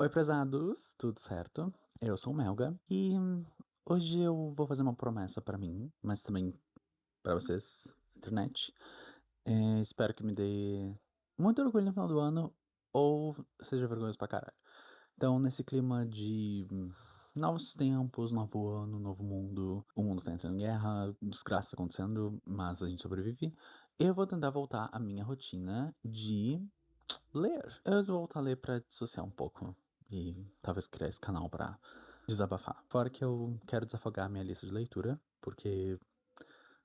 Oi, prezados, tudo certo? Eu sou o Melga e hoje eu vou fazer uma promessa pra mim, mas também pra vocês, internet. Espero que me dê muito orgulho no final do ano ou seja vergonhoso pra caralho. Então, nesse clima de novos tempos, novo ano, novo mundo, o mundo tá entrando em guerra, desgraça acontecendo, mas a gente sobrevive. Eu vou tentar voltar à minha rotina de ler. Eu vou voltar a ler pra dissociar um pouco e talvez criar esse canal pra desabafar. Fora que eu quero desafogar a minha lista de leitura, porque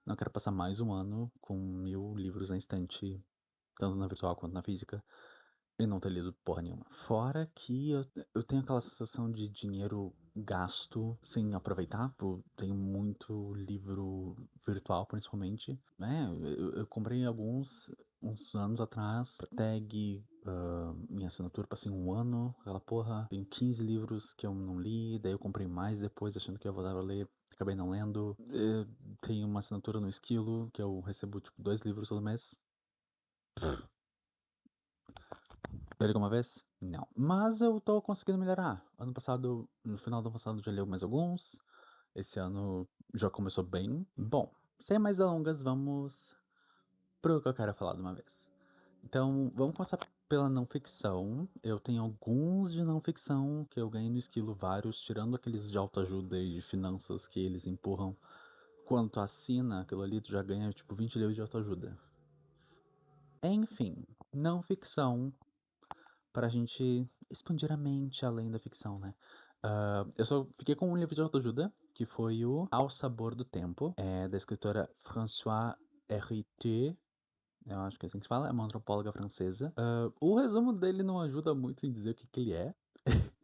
não quero passar mais um ano com 1000 livros na estante, tanto na virtual quanto na física, e não ter lido porra nenhuma. Fora que eu tenho aquela sensação de dinheiro gasto sem aproveitar. Tipo, tenho muito livro virtual, principalmente. Eu comprei alguns uns anos atrás, tag, minha assinatura, passei um ano, aquela porra. Tenho 15 livros que eu não li, daí eu comprei mais depois, achando que eu voltava a ler. Acabei não lendo. Eu tenho uma assinatura no Esquilo, que eu recebo, tipo, 2 livros todo mês. Eu li uma vez? Não. Mas eu tô conseguindo melhorar. Ano passado, no final do ano passado, já li mais alguns. Esse ano já começou bem. Bom, sem mais delongas, vamos pro que eu quero falar de uma vez. Então, vamos começar pela não ficção. Eu tenho alguns de não ficção que eu ganhei no Esquilo, vários, tirando aqueles de autoajuda e de finanças que eles empurram. Quando tu assina aquilo ali, tu já ganha tipo 20 livros de autoajuda. Enfim, não ficção pra gente expandir a mente além da ficção, né? Eu só fiquei com um livro de autoajuda, que foi o Ao Sabor do Tempo, da escritora Françoise Héritier. Eu acho que é assim que se fala, é uma antropóloga francesa. O resumo dele não ajuda muito em dizer o que, que ele é.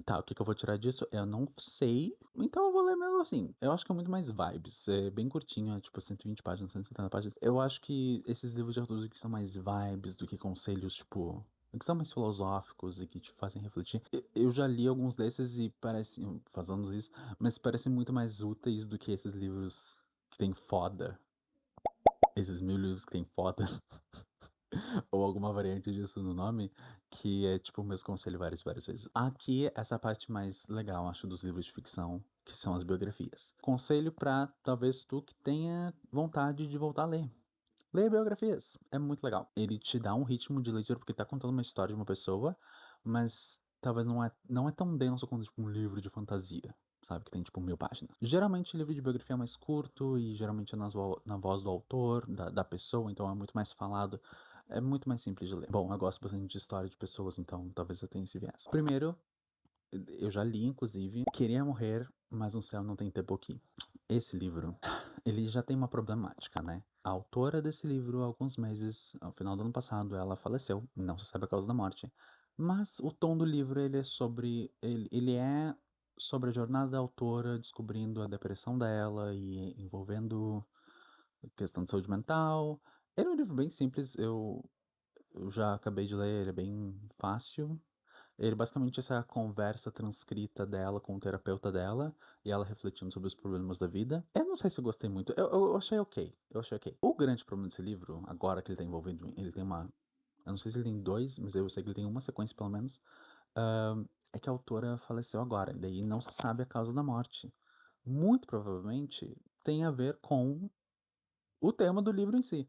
Tá, o que, que eu vou tirar disso? Eu não sei, então eu vou ler mesmo assim. Eu acho que é muito mais vibes, é bem curtinho, é tipo 120 páginas, 170 páginas. Eu acho que esses livros de autoajuda que são mais vibes do que conselhos, tipo, que são mais filosóficos e que te fazem refletir. Eu já li alguns desses e parecem, fazendo isso, mas parecem muito mais úteis do que esses livros que tem foda. Esses 1000 livros que tem foda. Ou alguma variante disso no nome, que é tipo o mesmo conselho várias vezes. Aqui, essa parte mais legal, acho, dos livros de ficção, que são as biografias. Conselho pra talvez tu que tenha vontade de voltar a ler. Leia biografias, é muito legal. Ele te dá um ritmo de leitura porque tá contando uma história de uma pessoa, mas talvez não é tão denso quanto tipo um livro de fantasia, sabe? Que tem tipo 1000 páginas. Geralmente livro de biografia é mais curto e geralmente é na voz do autor, da pessoa, então é muito mais falado. É muito mais simples de ler. Bom, eu gosto bastante de história de pessoas, então talvez eu tenha esse viés. Primeiro, eu já li, inclusive, Queria Morrer, mas no céu não tem tempo aqui. Esse livro, ele já tem uma problemática, né? A autora desse livro, há alguns meses, ao final do ano passado, ela faleceu. Não se sabe a causa da morte. Mas o tom do livro, ele é sobre... Ele é sobre a jornada da autora, descobrindo a depressão dela e envolvendo questão de saúde mental. Ele é um livro bem simples, eu já acabei de ler, ele é bem fácil. Ele basicamente é essa conversa transcrita dela com o terapeuta dela e ela refletindo sobre os problemas da vida. Eu não sei se eu gostei muito. Eu achei ok. Eu achei ok. O grande problema desse livro, agora que ele tá envolvido, ele tem uma. Eu não sei se ele tem dois, mas eu sei que ele tem uma sequência pelo menos. É que a autora faleceu agora. E daí não se sabe a causa da morte. Muito provavelmente tem a ver com o tema do livro em si.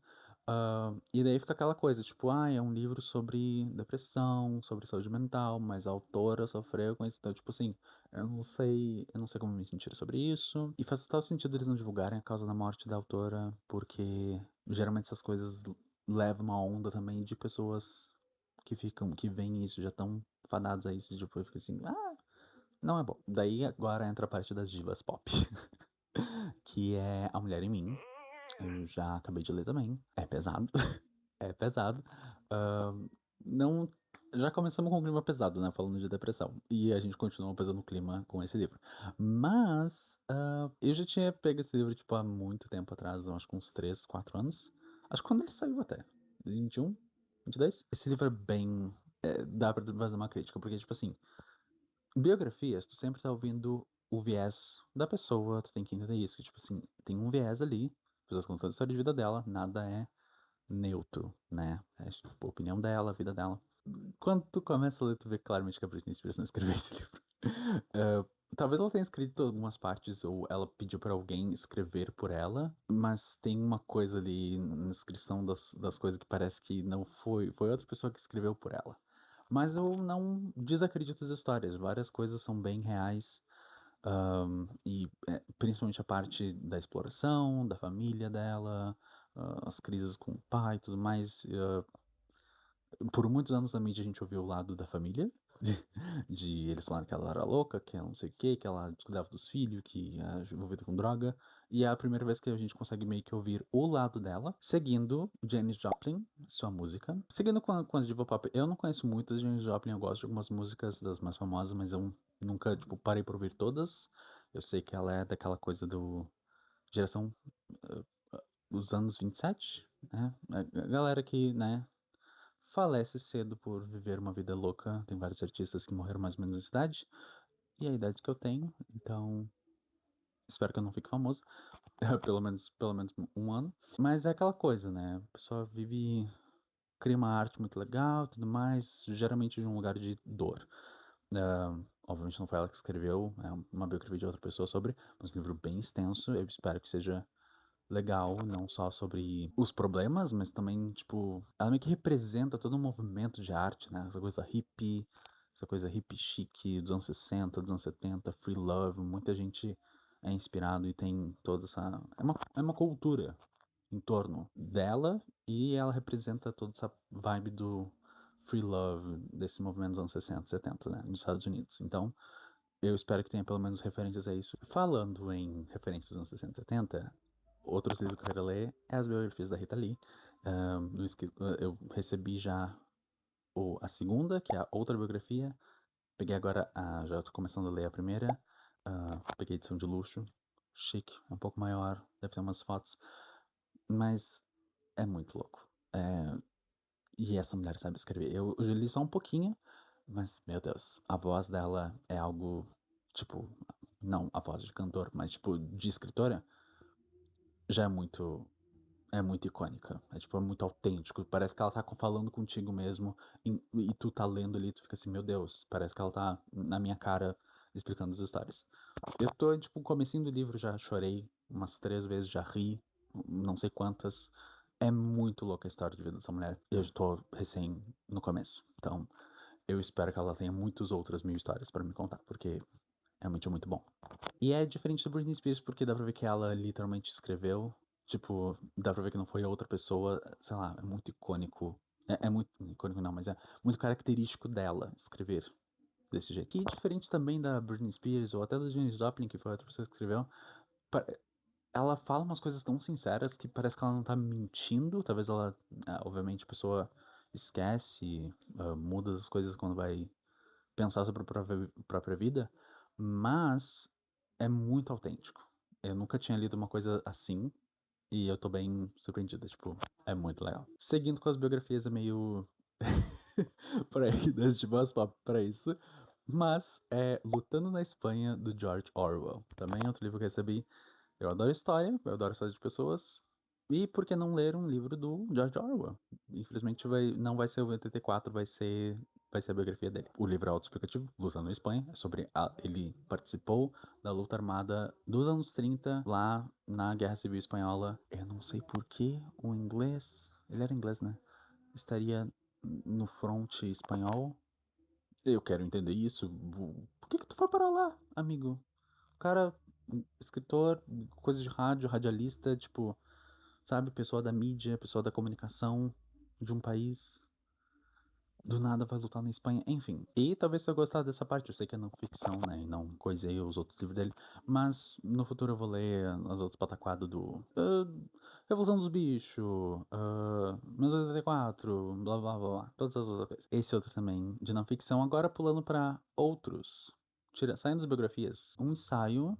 E daí fica aquela coisa, tipo, é um livro sobre depressão, sobre saúde mental, mas a autora sofreu com isso. Então, tipo assim, eu não sei como me sentir sobre isso. E faz total sentido eles não divulgarem a causa da morte da autora, porque geralmente essas coisas levam uma onda também de pessoas que veem isso, já estão fadadas a isso, e depois fica assim, não é bom. Daí agora entra a parte das divas pop, que é A Mulher em Mim. Eu já acabei de ler também. É pesado. É pesado. Não. Já começamos com um clima pesado, né? Falando de depressão. E a gente continua pesando o clima com esse livro. Mas eu já tinha pego esse livro, tipo, há muito tempo atrás, eu acho que uns 3, 4 anos. Acho que quando ele saiu até. 21, 22. Esse livro é bem. Dá pra fazer uma crítica, porque, tipo assim, biografias, tu sempre tá ouvindo o viés da pessoa, tu tem que entender isso, que, tipo assim, tem um viés ali, as pessoas contando a história de vida dela, nada é neutro, né? É tipo, a opinião dela, a vida dela. Quando tu começa a ler, tu vê claramente que a Britney Spears não escreveu esse livro. Hã, talvez ela tenha escrito algumas partes ou ela pediu pra alguém escrever por ela, mas tem uma coisa ali na descrição das coisas que parece que não foi outra pessoa que escreveu por ela. Mas eu não desacredito as histórias, várias coisas são bem reais, principalmente a parte da exploração, da família dela, as crises com o pai e tudo mais. Por muitos anos na mídia a gente ouviu o lado da família, de eles falaram que ela era louca, que ela não sei o quê, que ela descuidava dos filhos, que era envolvida com droga. E é a primeira vez que a gente consegue meio que ouvir o lado dela, seguindo Janis Joplin, sua música. Seguindo com as diva pop, eu não conheço muitas de Janis Joplin, eu gosto de algumas músicas das mais famosas, mas eu nunca, tipo, parei pra ouvir todas. Eu sei que ela é daquela coisa do geração, hã, dos anos 27, né, a galera que, né, falece cedo por viver uma vida louca. Tem vários artistas que morreram mais ou menos nessa idade, e é a idade que eu tenho, então espero que eu não fique famoso, pelo menos um ano. Mas é aquela coisa, né, a pessoa vive, cria uma arte muito legal e tudo mais, geralmente de um lugar de dor. Obviamente não foi ela que escreveu, é uma biografia de outra pessoa sobre, mas um livro bem extenso, eu espero que seja legal, não só sobre os problemas, mas também, tipo, ela meio que representa todo um movimento de arte, né? Essa coisa hippie chique dos anos 60, dos anos 70, free love, muita gente é inspirado e tem toda essa. É uma cultura em torno dela e ela representa toda essa vibe do free love, desse movimento dos anos 60, 70, né? Nos Estados Unidos. Então, eu espero que tenha pelo menos referências a isso. Falando em referências dos anos 60 e 70, outros livros que eu quero ler é as biografias da Rita Lee. Eu recebi já a segunda, que é a outra biografia. Peguei agora, já estou começando a ler a primeira. Peguei a edição de luxo, chique, um pouco maior, deve ter umas fotos, mas é muito louco. E essa mulher sabe escrever. Eu já li só um pouquinho, mas, meu Deus, a voz dela é algo, tipo, não a voz de cantor, mas, tipo, de escritora, já é muito icônica. É, tipo, é muito autêntico. Parece que ela tá falando contigo mesmo e tu tá lendo ali, tu fica assim, meu Deus, parece que ela tá na minha cara explicando as histórias. Eu tô, tipo, no comecinho do livro, já chorei umas 3 vezes, já ri, não sei quantas. É muito louca a história de vida dessa mulher. Eu tô recém no começo. Então, eu espero que ela tenha muitas outras mil histórias pra me contar, porque realmente é muito bom. E é diferente do Britney Spears, porque dá pra ver que ela literalmente escreveu. Tipo, dá pra ver que não foi outra pessoa. Sei lá, é muito icônico. É muito icônico, não, mas é muito característico dela escrever desse jeito. E diferente também da Britney Spears ou até da Janis Joplin, que foi outra pessoa que escreveu. pa- Ela fala umas coisas tão sinceras que parece que ela não tá mentindo. Talvez ela. Obviamente a pessoa esquece, muda as coisas quando vai pensar sobre a própria vida, mas é muito autêntico. Eu nunca tinha lido uma coisa assim e eu tô bem surpreendida, tipo, é muito legal. Seguindo com as biografias é meio por aí, das divas pop pra isso, mas é Lutando na Espanha, do George Orwell. Também é outro livro que eu recebi. Eu adoro histórias de pessoas. E por que não ler um livro do George Orwell? Infelizmente não vai ser o 84, vai ser a biografia dele. O livro é autoexplicativo, Lutando na Espanha, é sobre ele participou da luta armada dos anos 30 lá na Guerra Civil Espanhola. Eu não sei por que o inglês, ele era inglês, né? Estaria no fronte espanhol. Eu quero entender isso. Por que tu foi para lá, amigo? O cara, escritor, coisa de rádio, radialista, tipo, sabe, pessoa da mídia, pessoa da comunicação de um país, do nada vai lutar na Espanha, enfim. E talvez se eu gostar dessa parte, eu sei que é não ficção, né, e não coisei os outros livros dele, mas no futuro eu vou ler as outras pataquadas do Revolução dos Bichos, 1984, blá blá blá blá, todas as outras coisas. Esse outro também de não ficção, agora pulando pra outros, saindo das biografias, um ensaio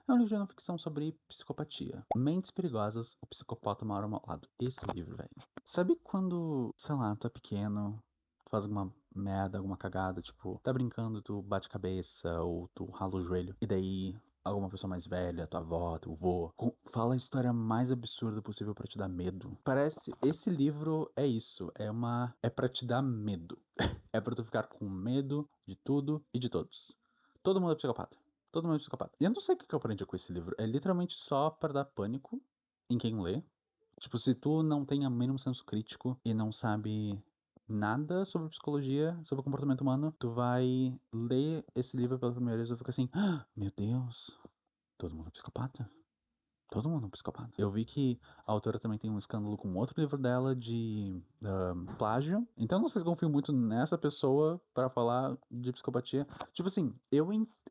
é um livro de não ficção sobre psicopatia. Mentes Perigosas, o Psicopata Mora ao Meu Lado. Esse livro, velho. Sabe quando, sei lá, tu é pequeno, tu faz alguma merda, alguma cagada, tipo, tá brincando, tu bate cabeça ou tu rala o joelho, e daí alguma pessoa mais velha, tua avó, teu vô, fala a história mais absurda possível pra te dar medo. Parece, esse livro é isso, é pra te dar medo. É pra tu ficar com medo de tudo e de todos. Todo mundo é psicopata. Todo mundo é psicopata. E eu não sei o que eu aprendi com esse livro. É literalmente só pra dar pânico em quem lê. Tipo, se tu não tem o mínimo senso crítico e não sabe nada sobre psicologia, sobre o comportamento humano, tu vai ler esse livro pela primeira vez e vai ficar assim, "Ah, meu Deus, todo mundo é psicopata? Todo mundo é um psicopata." Eu vi que a autora também tem um escândalo com outro livro dela de plágio. Então não sei se confio muito nessa pessoa pra falar de psicopatia. Tipo assim,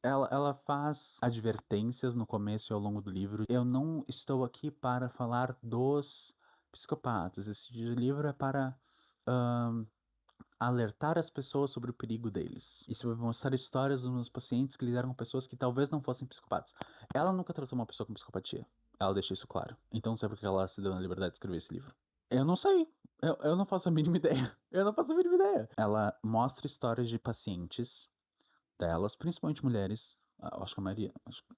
ela faz advertências no começo e ao longo do livro. Eu não estou aqui para falar dos psicopatas. Esse livro é para ahn, alertar as pessoas sobre o perigo deles. Isso vai mostrar histórias dos meus pacientes que lidaram com pessoas que talvez não fossem psicopatas. Ela nunca tratou uma pessoa com psicopatia. Ela deixa isso claro. Então não sei por que ela se deu na liberdade de escrever esse livro. Eu não sei. Eu não faço a mínima ideia. Eu não faço a mínima ideia. Ela mostra histórias de pacientes delas, principalmente mulheres, acho que a maioria,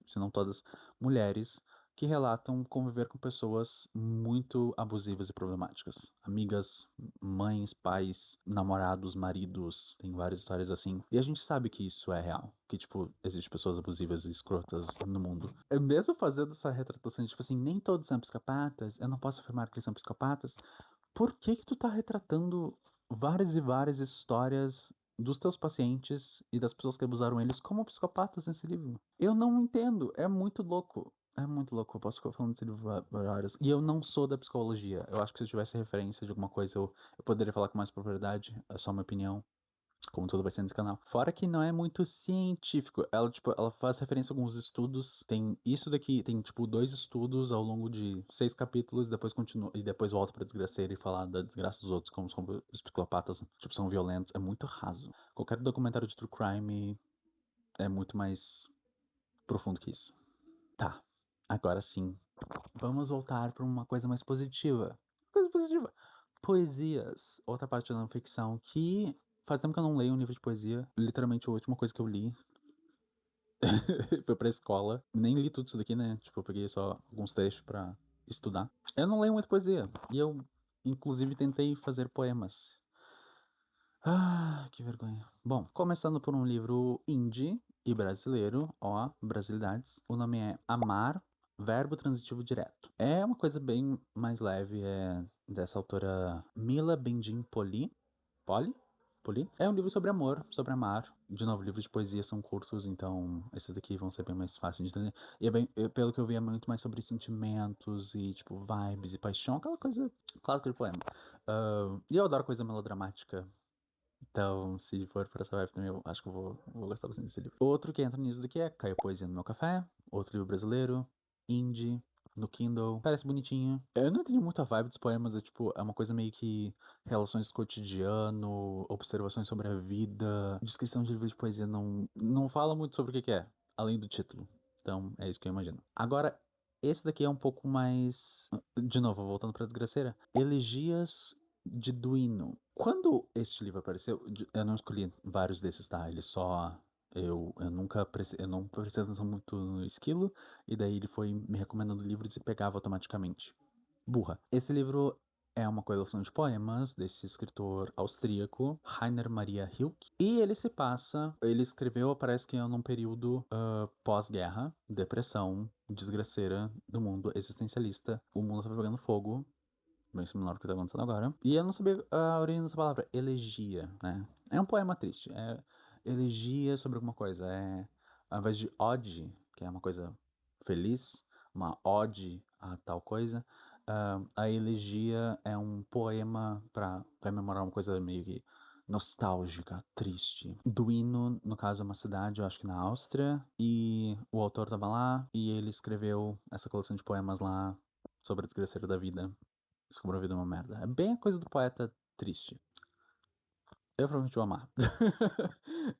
se não todas, mulheres que relatam conviver com pessoas muito abusivas e problemáticas. Amigas, mães, pais, namorados, maridos, tem várias histórias assim. E a gente sabe que isso é real, que, tipo, existem pessoas abusivas e escrotas no mundo. Eu mesmo fazendo essa retratação de, tipo assim, nem todos são psicopatas, eu não posso afirmar que eles são psicopatas. Por que que tu tá retratando várias e várias histórias dos teus pacientes e das pessoas que abusaram eles como psicopatas nesse livro? Eu não entendo, é muito louco. É muito louco, eu posso ficar falando desse livro várias. E eu não sou da psicologia. Eu acho que se eu tivesse referência de alguma coisa, eu poderia falar com mais propriedade. É só uma opinião, como tudo vai ser nesse canal. Fora que não é muito científico. Ela, tipo, ela faz referência a alguns estudos. Tem isso daqui, tem, tipo, 2 estudos ao longo de 6 capítulos, depois continua, e depois volta pra desgraceira e falar da desgraça dos outros, como os psicopatas, tipo, são violentos. É muito raso. Qualquer documentário de true crime é muito mais profundo que isso. Tá, agora sim. Vamos voltar pra uma coisa mais positiva. Coisa positiva. Poesias. Outra parte da não ficção que faz tempo que eu não leio um livro de poesia. Literalmente a última coisa que eu li foi pra escola. Nem li tudo isso daqui, né? Tipo, eu peguei só alguns trechos pra estudar. Eu não leio muito poesia. E eu, inclusive, tentei fazer poemas. Ah, que vergonha. Bom, começando por um livro indie e brasileiro, ó, brasilidades. O nome é Amar, Verbo Transitivo Direto. É uma coisa bem mais leve, é dessa autora Mila Bendim Poli? É um livro sobre amor, sobre amar. De novo, livros de poesia são curtos, então esses daqui vão ser bem mais fáceis de entender. E é bem, pelo que eu vi, é muito mais sobre sentimentos e, tipo, vibes e paixão, aquela coisa clássica de poema. E eu adoro coisa melodramática. Então, se for por essa vibe também, eu acho que eu vou gostar bastante desse livro. Outro que entra nisso daqui é Caiu Poesia no Meu Café, outro livro brasileiro, indie, no Kindle, parece bonitinho. Eu não entendi muito a vibe dos poemas, é tipo, é uma coisa meio que relações do cotidiano, observações sobre a vida, descrição de livro de poesia não fala muito sobre o que que é, além do título. Então, é isso que eu imagino. Agora, esse daqui é um pouco mais. De novo, voltando pra desgraceira. Elegias de Duino. Quando este livro apareceu, eu não escolhi vários desses, tá? Ele só. Eu não prestei atenção muito no esquilo, e daí ele foi me recomendando livros e pegava automaticamente. Burra. Esse livro é uma coleção de poemas desse escritor austríaco, Rainer Maria Rilke, e ele escreveu, parece que num período pós-guerra, depressão, desgraceira do mundo existencialista, o mundo estava pegando fogo, bem similar ao que tá acontecendo agora. E eu não sabia a origem dessa palavra, elegia, né? É um poema triste, é elegia sobre alguma coisa, ao invés de ode, que é uma coisa feliz, uma ode a tal coisa, a elegia é um poema para comemorar uma coisa meio que nostálgica, triste. Duino, no caso, é uma cidade, eu acho que na Áustria, e o autor tava lá, e ele escreveu essa coleção de poemas lá sobre a desgraceira da vida. Descobriu a vida é uma merda. É bem a coisa do poeta triste. Eu provavelmente vou amar.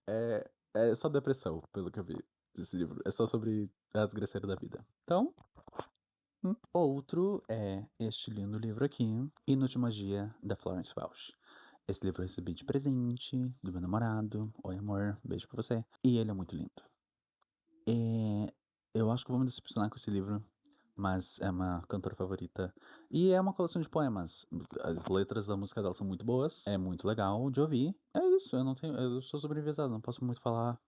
É só depressão, pelo que eu vi desse livro. É só sobre a desgraceira da vida. Então, outro é este lindo livro aqui, Inútil Magia, da Florence Welch. Esse livro eu recebi de presente do meu namorado. Oi, amor, beijo pra você. E ele é muito lindo. Eu acho que vou me decepcionar com esse livro, mas é uma cantora favorita. E é uma coleção de poemas. As letras da música dela são muito boas, é muito legal de ouvir. É isso, eu sou sobreenviesado, não posso muito falar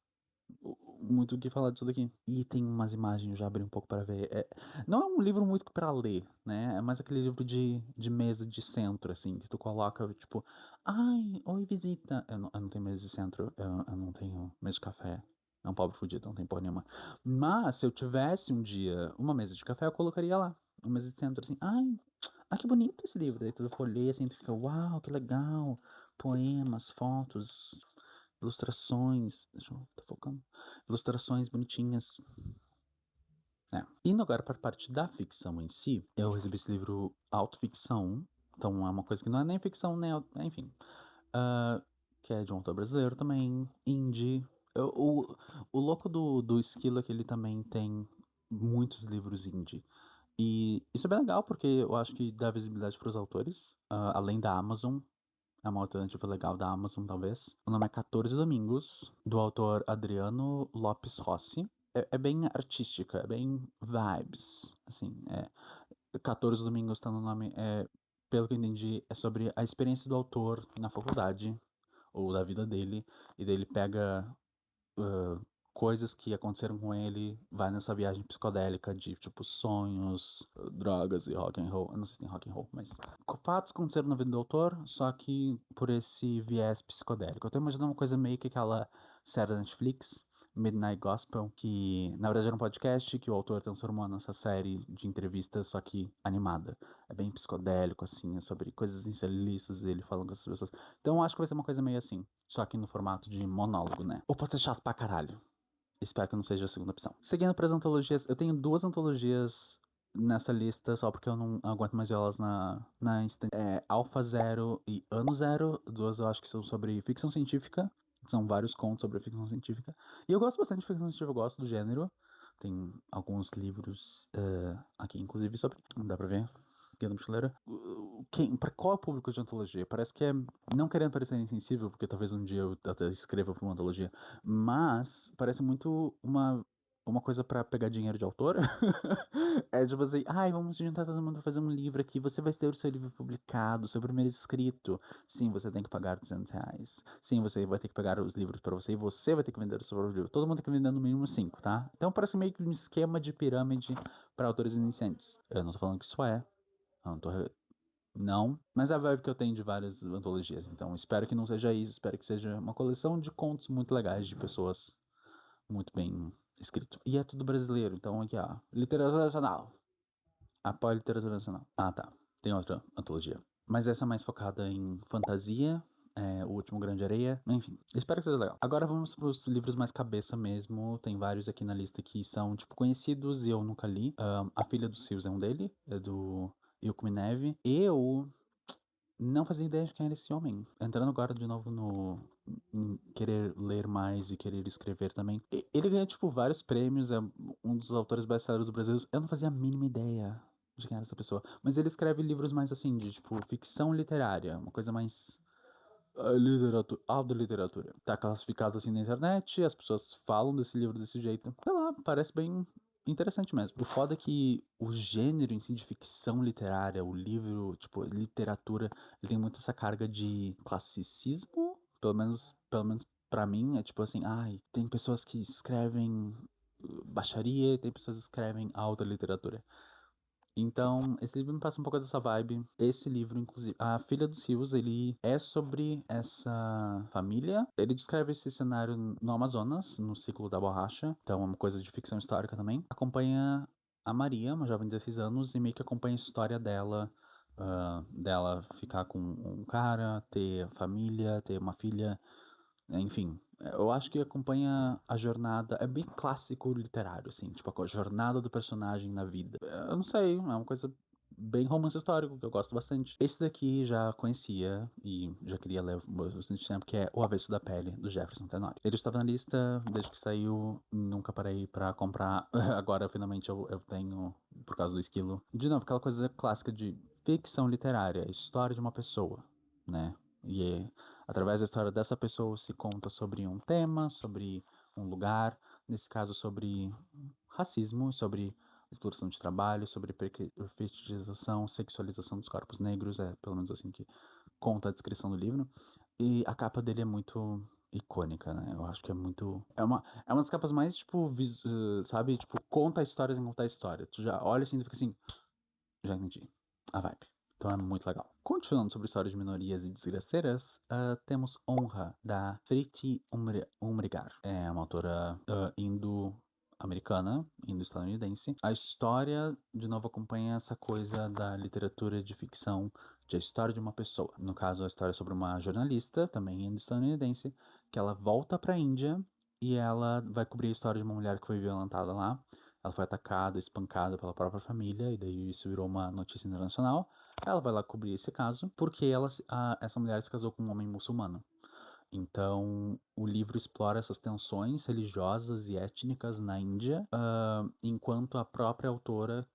muito o que falar disso daqui. E tem umas imagens, já abri um pouco para ver. Não é um livro muito para ler, né? É mais aquele livro de mesa de centro, assim, que tu coloca, tipo, ai, oi, visita. Eu não tenho mesa de centro, eu não tenho mesa de café. É um pobre fudido, não tem porra nenhuma. Mas se eu tivesse um dia uma mesa de café, eu colocaria lá. Uma mesa de centro, assim, ai, que bonito esse livro. Daí tu folheia assim, tu fica, uau, que legal. Poemas, fotos, ilustrações. Deixa eu. Tô focando. Ilustrações bonitinhas. Indo agora para a parte da ficção em si, eu recebi esse livro autoficção. Então é uma coisa que não é nem ficção, nem. Enfim. ah, que é de um autor brasileiro também. Indie. O louco do Esquilo é que ele também tem muitos livros indie. E isso é bem legal porque eu acho que dá visibilidade para os autores, além da Amazon. É uma alternativa legal da Amazon, talvez. O nome é 14 Domingos, do autor Adriano Lopes Rossi. É bem artística, é bem vibes, assim, 14 Domingos tá no nome, pelo que eu entendi, é sobre a experiência do autor na faculdade, ou da vida dele, e daí ele pega ah, coisas que aconteceram com ele, vai nessa viagem psicodélica de tipo sonhos, drogas e rock and roll. Eu não sei se tem rock and roll, mas fatos que aconteceram na vida do autor, só que por esse viés psicodélico. Eu tô imaginando uma coisa meio que aquela série da Netflix, Midnight Gospel, que na verdade era um podcast que o autor transformou nessa série de entrevistas, só que animada. É bem psicodélico, assim, é sobre coisas incelistas, ele falando com essas pessoas. Então eu acho que vai ser uma coisa meio assim, só que no formato de monólogo, né? Ou pode ser chato pra caralho. Espero que não seja a segunda opção. Seguindo para as antologias, eu tenho duas antologias nessa lista, só porque eu não aguento mais ver elas na estante. Alpha Zero e Ano Zero, duas eu acho que são sobre ficção científica. São vários contos sobre ficção científica. E eu gosto bastante de ficção científica, eu gosto do gênero. Tem alguns livros aqui, inclusive, sobre. Não dá pra ver. Guia da Mochileira. Pra qual é o público de antologia? Parece que é. Não querendo parecer insensível, porque talvez um dia eu até escreva pra uma antologia. Mas parece muito uma coisa pra pegar dinheiro de autor. É tipo assim, ai, vamos juntar todo mundo pra fazer um livro aqui. Você vai ter o seu livro publicado, seu primeiro escrito. Sim, você tem que pagar R$ 200. Sim, você vai ter que pegar os livros pra você e você vai ter que vender o seu próprio livro. Todo mundo tem que vender no mínimo 5, tá? Então parece meio que um esquema de pirâmide pra autores iniciantes. Eu não tô falando que isso é. Eu não tô. Não, mas é a vibe que eu tenho de várias antologias. Então espero que não seja isso. Espero que seja uma coleção de contos muito legais de pessoas muito bem escrito. E é tudo brasileiro, então aqui, ó. Literatura nacional. Apoio a literatura nacional. Ah, tá. Tem outra antologia. Mas essa é mais focada em fantasia, O Último Grande Areia, enfim. Espero que seja legal. Agora vamos pros livros mais cabeça mesmo. Tem vários aqui na lista que são, tipo, conhecidos e eu nunca li. A Filha dos Rios é um dele, é do Yukumi Neve. Eu não fazia ideia de quem era esse homem. Entrando agora de novo no. Em querer ler mais e querer escrever também. Ele ganha, tipo, vários prêmios, é um dos autores best-sellers do Brasil. Eu não fazia a mínima ideia de quem era essa pessoa. Mas ele escreve livros mais assim, de, tipo, ficção literária. Uma coisa mais. Literatura, audioliteratura. Tá classificado assim na internet, as pessoas falam desse livro desse jeito. Sei lá, parece bem interessante mesmo. O foda é que o gênero em si de ficção literária, o livro, tipo, literatura, ele tem muito essa carga de classicismo, pelo menos para mim, é tipo assim, ai, tem pessoas que escrevem baixaria, tem pessoas que escrevem alta literatura. Então, esse livro me passa um pouco dessa vibe. Esse livro, inclusive, A Filha dos Rios, ele é sobre essa família. Ele descreve esse cenário no Amazonas, no ciclo da borracha. Então, é uma coisa de ficção histórica também. Acompanha a Maria, uma jovem de 16 anos, e meio que acompanha a história dela. Dela ficar com um cara, ter família, ter uma filha. Enfim, eu acho que acompanha a jornada. É bem clássico literário, assim, tipo, a jornada do personagem na vida. Eu não sei, é uma coisa bem romance histórico, que eu gosto bastante. Esse daqui já conhecia e já queria ler bastante tempo, que é O Avesso da Pele, do Jefferson Tenório. Ele estava na lista desde que saiu, nunca parei pra comprar. Agora, finalmente, eu tenho, por causa do esquilo. De novo, aquela coisa clássica de ficção literária, história de uma pessoa, né? E através da história dessa pessoa se conta sobre um tema, sobre um lugar, nesse caso sobre racismo, sobre exploração de trabalho, sobre fetichização, sexualização dos corpos negros, é pelo menos assim que conta a descrição do livro. E a capa dele é muito icônica, né? Eu acho que é muito. É uma das capas mais, tipo, sabe? Tipo, conta a história sem contar a história. Tu já olha assim e fica assim, já entendi a vibe. Então é muito legal. Continuando sobre histórias de minorias e desgraceiras, temos Honra, da Priti Umrigar. É uma autora indo-americana, indo-estadunidense. A história, de novo, acompanha essa coisa da literatura de ficção, de a história de uma pessoa. No caso, a história é sobre uma jornalista, também indo-estadunidense, que ela volta pra Índia e ela vai cobrir a história de uma mulher que foi violentada lá. Ela foi atacada, espancada pela própria família, e daí isso virou uma notícia internacional. Ela vai lá cobrir esse caso, porque essa mulher se casou com um homem muçulmano. Então, o livro explora essas tensões religiosas e étnicas na Índia, enquanto a própria autora,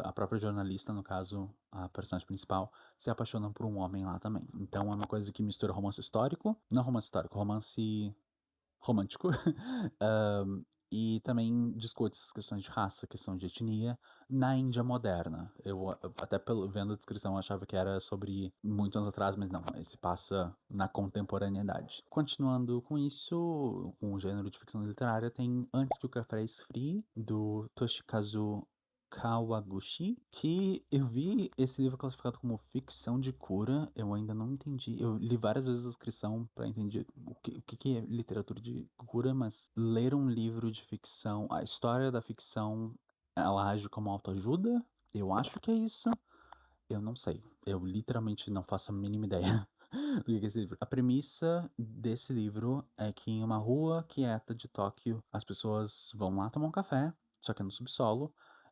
a própria jornalista, no caso, a personagem principal, se apaixona por um homem lá também. Então, é uma coisa que mistura romance histórico, não romance histórico, romance romântico. E também discute essas questões de raça, questão de etnia, na Índia moderna. Eu até vendo a descrição achava que era sobre muitos anos atrás, mas não, esse passa na contemporaneidade. Continuando com isso, com o gênero de ficção literária, tem Antes que o Café Esfrie, do Toshikazu Kawaguchi, que eu vi esse livro classificado como ficção de cura, eu ainda não entendi. Eu li várias vezes a descrição para entender o que é literatura de cura, mas ler um livro de ficção, a história da ficção, ela age como autoajuda? Eu acho que é isso. Eu não sei. Eu literalmente não faço a mínima ideia do que é esse livro. A premissa desse livro é que em uma rua quieta de Tóquio, as pessoas vão lá tomar um café, só que é no subsolo,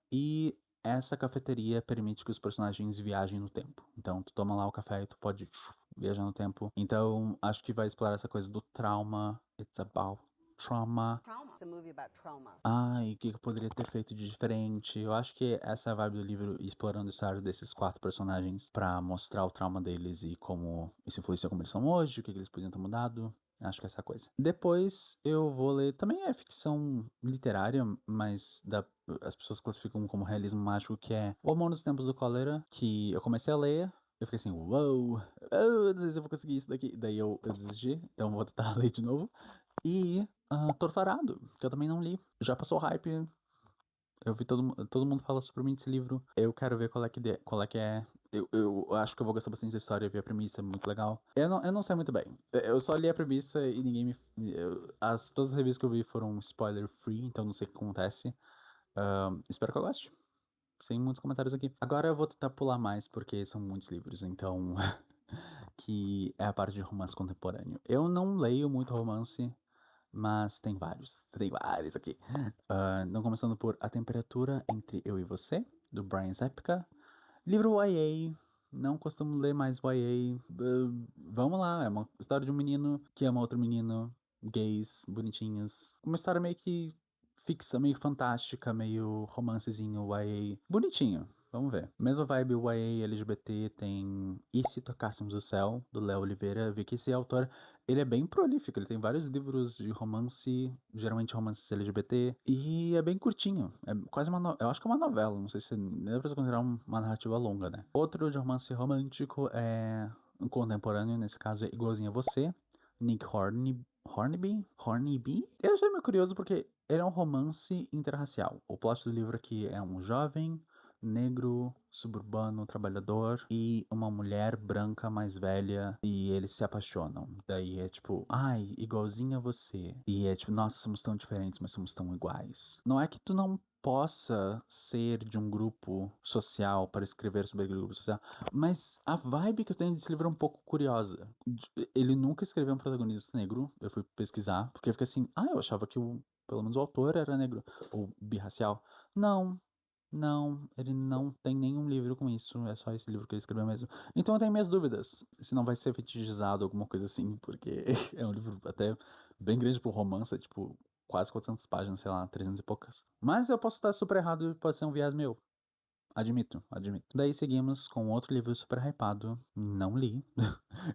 e essa cafeteria permite que os personagens viajem no tempo. Então, tu toma lá o café e tu pode viajar no tempo. Então, acho que vai explorar essa coisa do trauma. It's about trauma. It's a movie about trauma. E o que eu poderia ter feito de diferente? Eu acho que essa é a vibe do livro, explorando a história desses quatro personagens pra mostrar o trauma deles e como isso influencia como eles são hoje, o que eles podiam ter mudado. Acho que é essa coisa. Depois eu vou ler. Também é ficção literária, mas as pessoas classificam como realismo mágico, que é O Amor nos Tempos do Cólera, que eu comecei a ler. Eu fiquei assim, uou, não sei se eu vou conseguir isso daqui. Daí eu desisti, então vou tentar ler de novo. E Torturado, que eu também não li. Já passou o hype. Eu vi todo mundo fala super bem desse livro. Eu quero ver qual é que é. Eu acho que eu vou gostar bastante da história. Eu vi a premissa, é muito legal. Eu não sei muito bem. Eu só li a premissa e ninguém me. Todas as revistas que eu vi foram spoiler free, então não sei o que acontece. Espero que eu goste. Sem muitos comentários aqui. Agora eu vou tentar pular mais, porque são muitos livros, então. Que é a parte de romance contemporâneo. Eu não leio muito romance, mas tem vários. Tem vários aqui. Então, começando por A Temperatura Entre Eu e Você, do Brian Zepka. Livro YA. Não costumo ler mais YA. Vamos lá, é uma história de um menino que ama outro menino. Gays, bonitinhos. Uma história meio que fixa, meio fantástica, meio romancezinho YA. Bonitinho. Vamos ver. Mesma vibe YA LGBT tem E Se Tocássemos o Céu, do Léo Oliveira. Eu vi que esse autor, ele é bem prolífico. Ele tem vários livros de romance, geralmente romances LGBT. E é bem curtinho. É quase eu acho que é uma novela. Não sei se dá pra considerar uma narrativa longa, né? Outro de romance romântico é um contemporâneo, nesse caso é Igualzinho a Você, Nick Hornby? Eu achei meio curioso porque ele é um romance interracial. O plot do livro aqui é um jovem negro, suburbano, trabalhador e uma mulher branca mais velha e eles se apaixonam. Daí é tipo, ai, igualzinho a você. E é tipo, nossa, somos tão diferentes, mas somos tão iguais. Não é que tu não possa ser de um grupo social para escrever sobre aquele grupo social, mas a vibe que eu tenho desse livro é um pouco curiosa. Ele nunca escreveu um protagonista negro, eu fui pesquisar, porque eu fiquei assim, eu achava que pelo menos o autor era negro, ou birracial. Não, não, ele não tem nenhum livro com isso, é só esse livro que ele escreveu mesmo. Então eu tenho minhas dúvidas se não vai ser fetichizado alguma coisa assim, porque é um livro até bem grande pro romance, é tipo quase 400 páginas, sei lá, 300 e poucas. Mas eu posso estar super errado e pode ser um viés meu. Admito, admito. Daí seguimos com outro livro super hypado, não li.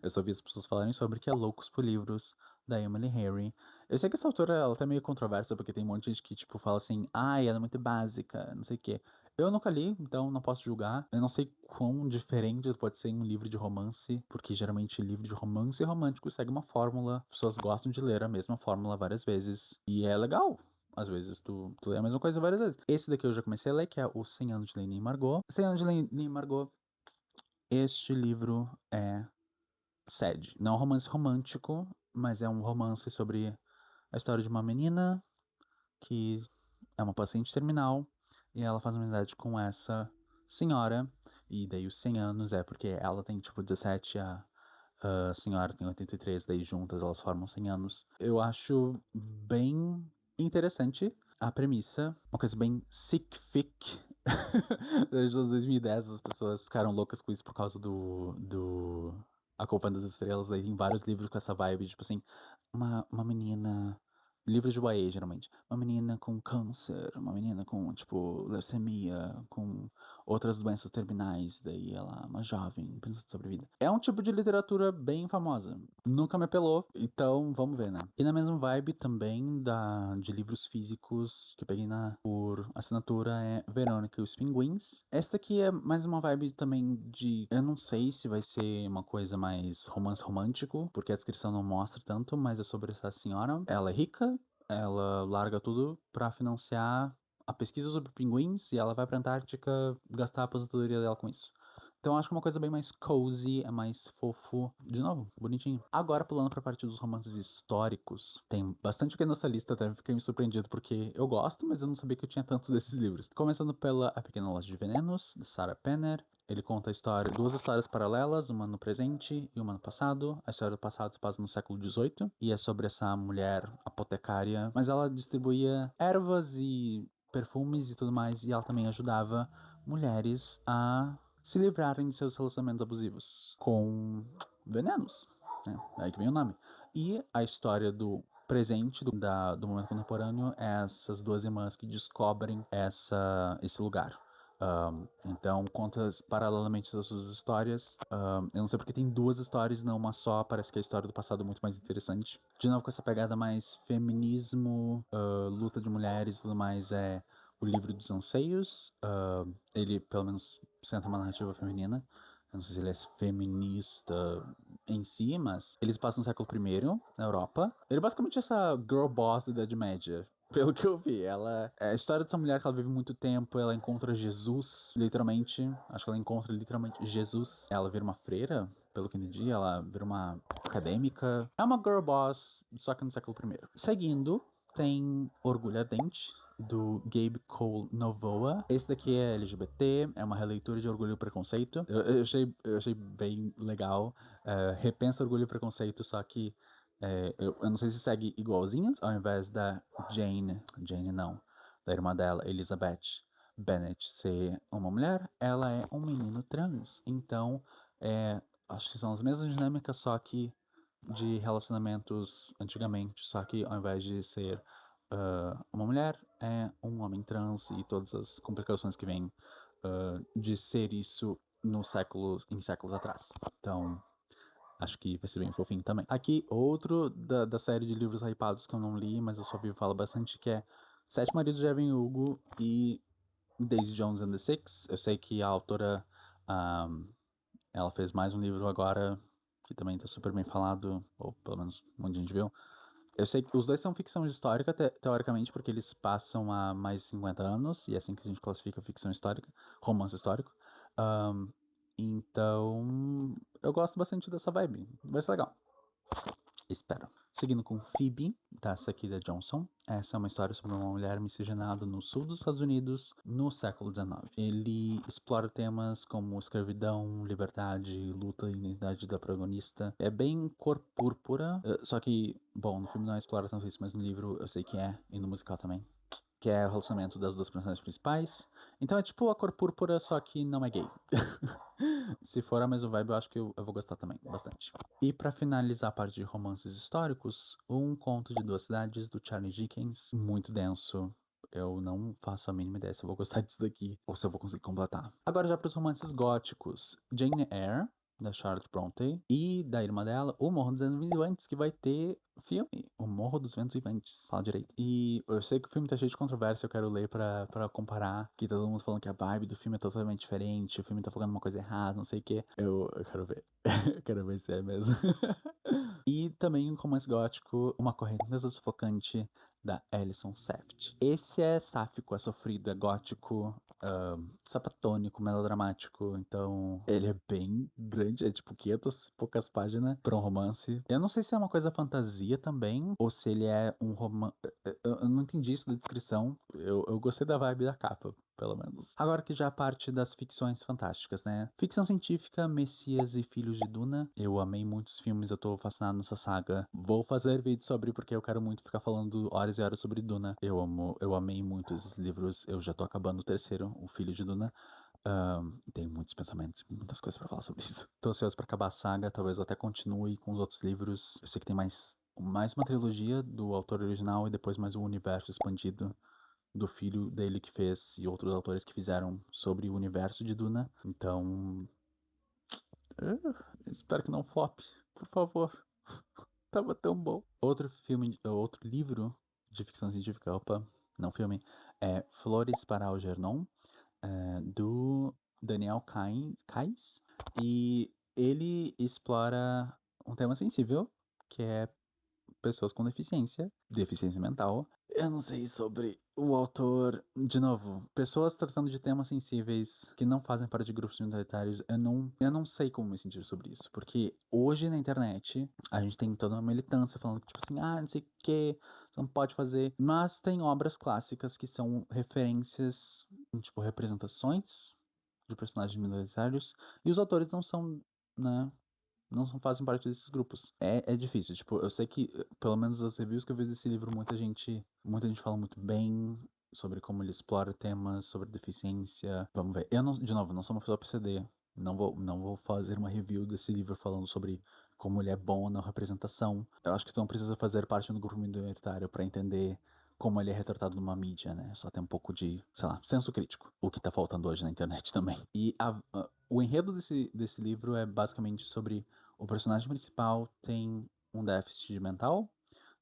Eu só vi as pessoas falarem sobre, que é Loucos por Livros, da Emily Henry. Eu sei que essa autora, ela tá meio controversa, porque tem um monte de gente que, tipo, fala assim, ai, ela é muito básica, não sei o quê. Eu nunca li, então não posso julgar. Eu não sei quão diferente pode ser um livro de romance, porque geralmente livro de romance romântico segue uma fórmula. As pessoas gostam de ler a mesma fórmula várias vezes. E é legal. Às vezes tu lê a mesma coisa várias vezes. Esse daqui eu já comecei a ler, que é o 100 Anos de Lady e Margot. 100 Anos de Lady e Margot. Este livro é sad. Não é um romance romântico, mas é um romance sobre a história de uma menina que é uma paciente terminal e ela faz amizade com essa senhora. E daí os 100 anos é porque ela tem tipo 17, a senhora tem 83, daí juntas elas formam 100 anos. Eu acho bem interessante a premissa, uma coisa bem sick fic. Desde os 2010 as pessoas ficaram loucas com isso por causa do A Culpa das Estrelas. Daí tem vários livros com essa vibe, tipo assim, uma menina. Livros de YA, geralmente. Uma menina com câncer, uma menina com, tipo, leucemia, com outras doenças terminais, daí ela é uma jovem, pensando sobre a vida. É um tipo de literatura bem famosa. Nunca me apelou, então vamos ver, né? E na mesma vibe também de livros físicos que eu peguei por assinatura é Verônica e os Pinguins. Esta aqui é mais uma vibe também de. Eu não sei se vai ser uma coisa mais romance romântico, porque a descrição não mostra tanto, mas é sobre essa senhora. Ela é rica, ela larga tudo pra financiar a pesquisa sobre pinguins e ela vai pra Antártica gastar a aposentadoria dela com isso. Então acho que é uma coisa bem mais cozy, é mais fofo. De novo, bonitinho. Agora, pulando pra parte dos romances históricos, tem bastante aqui nessa lista, até fiquei me surpreendido porque eu gosto, mas eu não sabia que eu tinha tantos desses livros. Começando pela A Pequena Loja de Venenos, de Sarah Penner. Ele conta a história, duas histórias paralelas, uma no presente e uma no passado. A história do passado se passa no século XVIII e é sobre essa mulher apotecária, mas ela distribuía ervas e perfumes e tudo mais, e ela também ajudava mulheres a se livrarem de seus relacionamentos abusivos com venenos, né? É aí que vem o nome. E a história do presente do momento contemporâneo é essas duas irmãs que descobrem esse lugar. Então, conta paralelamente essas duas histórias. Eu não sei porque tem duas histórias, não uma só. Parece que a história do passado é muito mais interessante. De novo, com essa pegada mais feminismo, luta de mulheres e tudo mais, é o livro dos anseios. Ele, pelo menos, centra uma narrativa feminina. Eu não sei se ele é feminista em si, mas eles passam no século I, na Europa. Ele é basicamente essa girl boss da Idade Média. Pelo que eu vi, ela é a história dessa mulher que ela vive muito tempo, ela encontra Jesus, literalmente. Acho que ela encontra literalmente Jesus. Ela vira uma freira, pelo que entendi, ela vira uma acadêmica. É uma girl boss, só que no século I. Seguindo, tem Orgulho Ardente, do Gabe Cole Novoa. Esse daqui é LGBT, é uma releitura de Orgulho e Preconceito. Eu achei bem legal. Repensa Orgulho e Preconceito, só que eu não sei se segue igualzinho, ao invés da Jane não, da irmã dela, Elizabeth Bennet, ser uma mulher, ela é um menino trans. Então, acho que são as mesmas dinâmicas, só que de relacionamentos antigamente, só que ao invés de ser uma mulher, é um homem trans e todas as complicações que vêm de ser isso em séculos atrás. Então, acho que vai ser bem fofinho também. Aqui, outro da série de livros hypados que eu não li, mas eu só vi falar bastante, que é Sete Maridos de Evelyn Hugo e Daisy Jones and the Six. Eu sei que a autora, um, ela fez mais um livro agora, que também tá super bem falado, ou pelo menos um monte de gente viu. Eu sei que os dois são ficção histórica, teoricamente, porque eles passam há mais de 50 anos, e é assim que a gente classifica ficção histórica, romance histórico. Um, então, eu gosto bastante dessa vibe. Vai ser legal. Espero. Seguindo com Phoebe, da Sakida Johnson. Essa é uma história sobre uma mulher miscigenada no sul dos Estados Unidos no século XIX. Ele explora temas como escravidão, liberdade, luta e identidade da protagonista. É bem cor púrpura, só que, bom, no filme não explora tanto isso, mas no livro eu sei que é, e no musical também. Que é o relacionamento das duas personagens principais. Então é tipo a cor púrpura, só que não é gay. Se for a mesma vibe, eu acho que eu vou gostar também, bastante. E pra finalizar a parte de romances históricos, Um Conto de Duas Cidades, do Charles Dickens. Muito denso. Eu não faço a mínima ideia se eu vou gostar disso daqui, ou se eu vou conseguir completar. Agora já pros romances góticos. Jane Eyre, da Charlotte Brontë, e da irmã dela, O Morro dos Ventos Vivantes, que vai ter filme, O Morro dos Ventos Vivantes, fala direito. E eu sei que o filme tá cheio de controvérsia, eu quero ler pra comparar, que todo mundo falando que a vibe do filme é totalmente diferente, o filme tá falando uma coisa errada, não sei o quê. Eu quero ver. Eu quero ver se é mesmo. E também um romance gótico, Uma Correnteza Sufocante, da Alison Seft. Esse é sáfico, é sofrido, é gótico, sapatônico, melodramático, então ele é bem grande, é tipo 500 e poucas páginas pra um romance. Eu não sei se é uma coisa fantasia também, ou se ele é um romance. Eu não entendi isso da descrição, eu gostei da vibe da capa, pelo menos. Agora que já a parte das ficções fantásticas, né? Ficção científica, Messias e Filhos de Duna. Eu amei muitos filmes, eu tô fascinado nessa saga. Vou fazer vídeo sobre porque eu quero muito ficar falando horas e horas sobre Duna. Eu amei muito esses livros. Eu já tô acabando o terceiro, O Filho de Duna. Tenho muitos pensamentos, muitas coisas pra falar sobre isso. Tô ansioso pra acabar a saga, talvez eu até continue com os outros livros. Eu sei que tem mais uma trilogia do autor original e depois mais um universo expandido do filho dele que fez e outros autores que fizeram sobre o universo de Duna. Então, espero que não flop, por favor. Tava tão bom. Outro livro de ficção científica, opa, não filme, é Flores para Algernon, do Daniel Kais. E ele explora um tema sensível, que é pessoas com deficiência mental. Eu não sei sobre o autor, de novo, pessoas tratando de temas sensíveis que não fazem parte de grupos minoritários, eu não sei como me sentir sobre isso, porque hoje na internet a gente tem toda uma militância falando que, tipo assim, não sei o que, não pode fazer, mas tem obras clássicas que são referências, tipo, representações de personagens minoritários, e os autores não são, né, não fazem parte desses grupos. É difícil, tipo, eu sei que, pelo menos as reviews que eu vi desse livro, muita gente fala muito bem sobre como ele explora temas sobre deficiência. Vamos ver. Eu não, de novo, não sou uma pessoa PCD. Não vou fazer uma review desse livro falando sobre como ele é bom na representação. Eu acho que tu não precisa fazer parte do grupo minoritário para entender como ele é retratado numa mídia, né? Só tem um pouco de, sei lá, senso crítico. O que tá faltando hoje na internet também. E o enredo desse livro é basicamente sobre o personagem principal tem um déficit mental,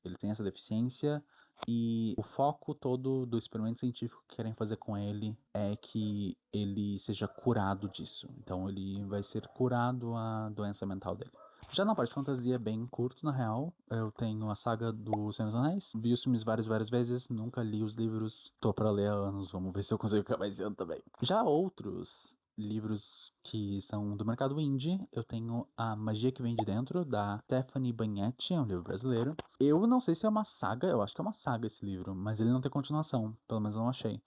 ele tem essa deficiência, e o foco todo do experimento científico que querem fazer com ele é que ele seja curado disso. Então ele vai ser curado a doença mental dele. Já na parte de fantasia é bem curto, na real. Eu tenho a saga do Senhor dos Anéis. Vi os filmes várias vezes, nunca li os livros. Tô pra ler há anos, vamos ver se eu consigo acabar esse ano também. Já outros livros que são do mercado indie, eu tenho A Magia que Vem de Dentro, da Stephanie Bagnetti, é um livro brasileiro. Eu não sei se é uma saga, eu acho que é uma saga esse livro, mas ele não tem continuação, pelo menos eu não achei.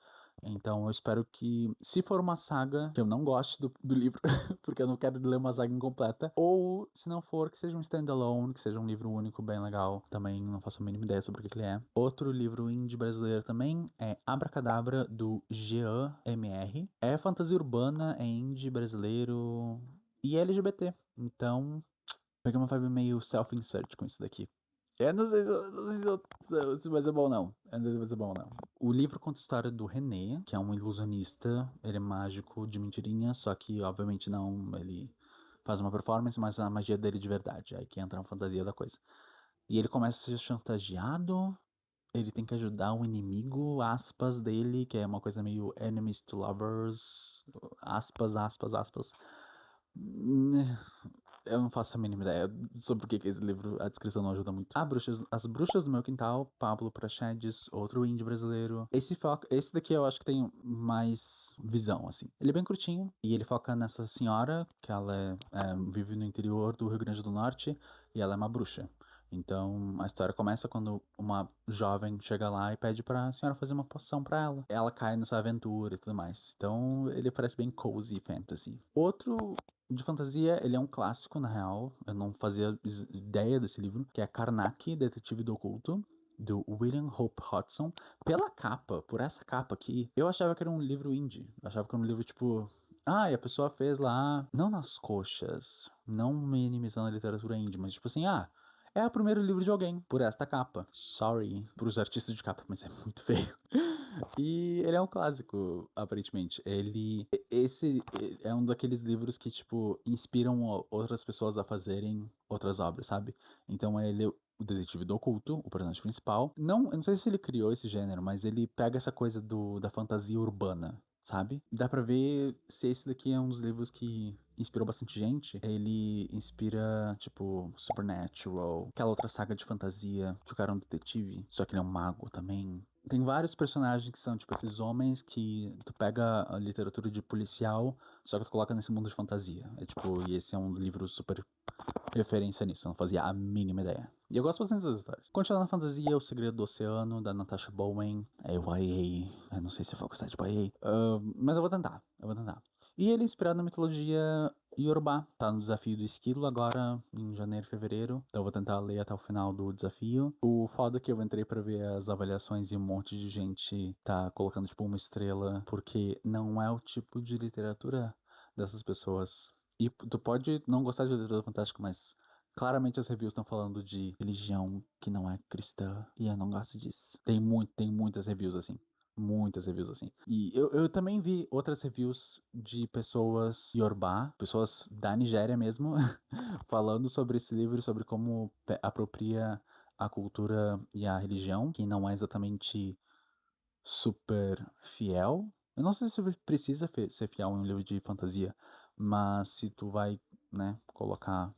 Então eu espero que, se for uma saga, que eu não goste do livro, porque eu não quero ler uma saga incompleta, ou se não for, que seja um standalone, que seja um livro único bem legal, também não faço a mínima ideia sobre o que ele é. Outro livro indie brasileiro também é Abracadabra, do Jean MR. É fantasia urbana, é indie brasileiro e é LGBT, então peguei uma vibe meio self-insert com isso daqui. Eu não sei se vai ser bom, não. Eu não sei se vai ser bom, não. O livro conta a história do René, que é um ilusionista. Ele é mágico de mentirinha, só que, obviamente, não. Ele faz uma performance, mas a magia dele é de verdade. Aí que entra a fantasia da coisa. E ele começa a ser chantageado. Ele tem que ajudar o inimigo, aspas, dele, que é uma coisa meio enemies to lovers. Aspas, aspas, aspas. Eu não faço a mínima ideia sobre o que é esse livro, a descrição não ajuda muito. As Bruxas do Meu Quintal, Pablo Praxedes, outro indie brasileiro. Esse daqui eu acho que tem mais visão, assim. Ele é bem curtinho e ele foca nessa senhora, que ela vive no interior do Rio Grande do Norte e ela é uma bruxa. Então a história começa quando uma jovem chega lá e pede pra senhora fazer uma poção pra ela. Ela cai nessa aventura e tudo mais. Então ele parece bem cozy fantasy. Outro de fantasia, ele é um clássico, na real. Eu não fazia ideia desse livro, que é Karnak, Detetive do Oculto, do William Hope Hodgson. Pela capa, por essa capa aqui, eu achava que era um livro indie. Eu achava que era um livro tipo. E a pessoa fez lá, não nas coxas, não minimizando a literatura indie, mas tipo assim, é o primeiro livro de alguém, por esta capa. Sorry pros artistas de capa, mas é muito feio. E ele é um clássico, aparentemente. Esse é um daqueles livros que, tipo, inspiram outras pessoas a fazerem outras obras, sabe? Então ele é o detetive do oculto, o personagem principal. Não, eu não sei se ele criou esse gênero, mas ele pega essa coisa da fantasia urbana, sabe? Dá pra ver se esse daqui é um dos livros que inspirou bastante gente. Ele inspira, tipo, Supernatural, aquela outra saga de fantasia que o cara é um detetive, só que ele é um mago também. Tem vários personagens que são, tipo, esses homens que tu pega a literatura de policial, só que tu coloca nesse mundo de fantasia. É tipo, e esse é um livro super referência nisso, eu não fazia a mínima ideia. E eu gosto bastante das histórias. Continuando na fantasia, O Segredo do Oceano, da Natasha Bowen. É o YA. Eu não sei se eu vou gostar de YA. Mas eu vou tentar. E ele é inspirado na mitologia Yorubá. Tá no desafio do esquilo agora, em janeiro e fevereiro. Então eu vou tentar ler até o final do desafio. O foda é que eu entrei pra ver as avaliações e um monte de gente tá colocando, tipo, uma estrela, porque não é o tipo de literatura dessas pessoas. E tu pode não gostar de literatura fantástica, mas claramente as reviews estão falando de religião que não é cristã. E eu não gosto disso. Tem muitas reviews assim. Muitas reviews assim. E eu também vi outras reviews de pessoas Yorubá, pessoas da Nigéria mesmo, falando sobre esse livro, sobre como apropria a cultura e a religião, que não é exatamente super fiel. Eu não sei se precisa ser fiel em um livro de fantasia, mas se tu vai, né, colocar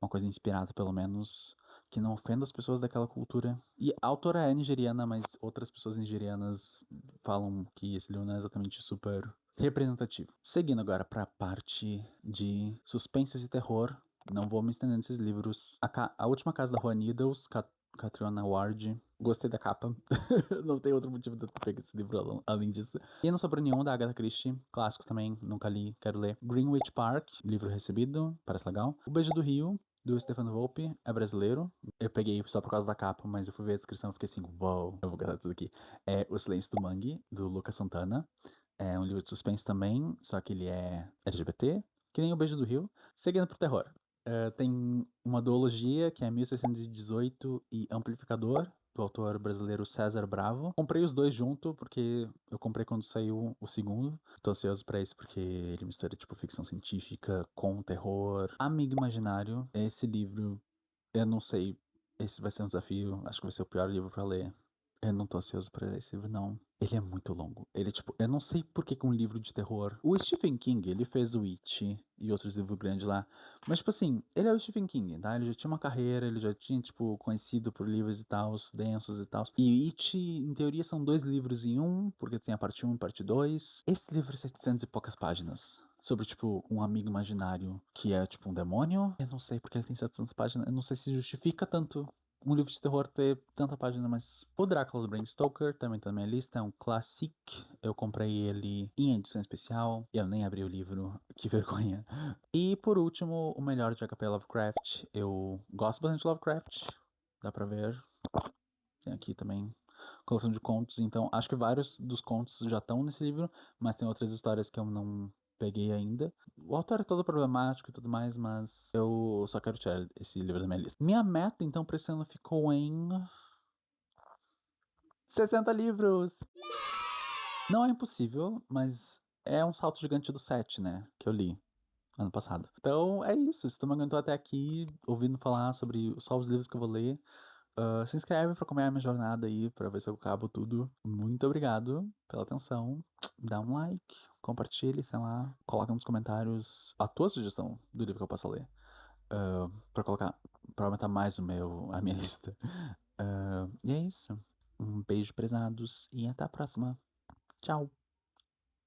uma coisa inspirada, pelo menos, que não ofenda as pessoas daquela cultura. E a autora é nigeriana, mas outras pessoas nigerianas falam que esse livro não é exatamente super representativo. Seguindo agora para a parte de suspense e terror. Não vou me estender nesses livros. A Última Casa da Rua Needles, Catriona Ward. Gostei da capa. Não tem outro motivo de eu ter pego esse livro além disso. E Não Sobrou Nenhum, da Agatha Christie. Clássico também, nunca li, quero ler. Greenwich Park, livro recebido, parece legal. O Beijo do Rio, do Stefano Volpe, é brasileiro. Eu peguei só por causa da capa, mas eu fui ver a descrição e fiquei assim, uau, eu vou gastar tudo aqui. É O Silêncio do Mangue, do Lucas Santana. É um livro de suspense também, só que ele é LGBT, que nem O Beijo do Rio. Seguindo pro terror. Tem uma duologia, que é 1618 e Amplificador, do autor brasileiro César Bravo. Comprei os dois junto, porque eu comprei quando saiu o segundo. Tô ansioso pra esse, porque ele mistura, tipo, ficção científica com terror. Amigo Imaginário, esse livro, eu não sei, esse vai ser um desafio, acho que vai ser o pior livro pra ler. Eu não tô ansioso pra ler esse livro, não. Ele é muito longo. Ele é tipo, eu não sei por que que um livro de terror. O Stephen King, ele fez o It e outros livros grandes lá. Mas, tipo assim, ele é o Stephen King, tá? Ele já tinha uma carreira, ele já tinha, tipo, conhecido por livros e tal, densos e tal. E It, em teoria, são dois livros em um, porque tem a parte um e a parte 2. Esse livro é 700 e poucas páginas. Sobre, tipo, um amigo imaginário que é, tipo, um demônio. Eu não sei porque ele tem 700 páginas. Eu não sei se justifica tanto um livro de terror ter tanta página, mas o Drácula do Bram Stoker também tá na minha lista, é um classic. Eu comprei ele em edição especial e eu nem abri o livro, que vergonha. E por último, o melhor de HP Lovecraft. Eu gosto bastante de Lovecraft, dá pra ver. Tem aqui também coleção de contos, então acho que vários dos contos já estão nesse livro, mas tem outras histórias que eu não peguei ainda. O autor é todo problemático e tudo mais, mas eu só quero tirar esse livro da minha lista. Minha meta, então, pra esse ano ficou em 60 livros! Não é impossível, mas é um salto gigante do 7, né? Que eu li ano passado. Então é isso. Se tu me aguentou até aqui, ouvindo falar sobre só os livros que eu vou ler, se inscreve pra acompanhar a minha jornada aí, pra ver se eu acabo tudo. Muito obrigado pela atenção. Dá um like, compartilhe, sei lá. Coloca nos comentários a tua sugestão do livro que eu possa ler. Pra colocar, pra aumentar mais a minha lista. E é isso. Um beijo, prezados, e até a próxima. Tchau.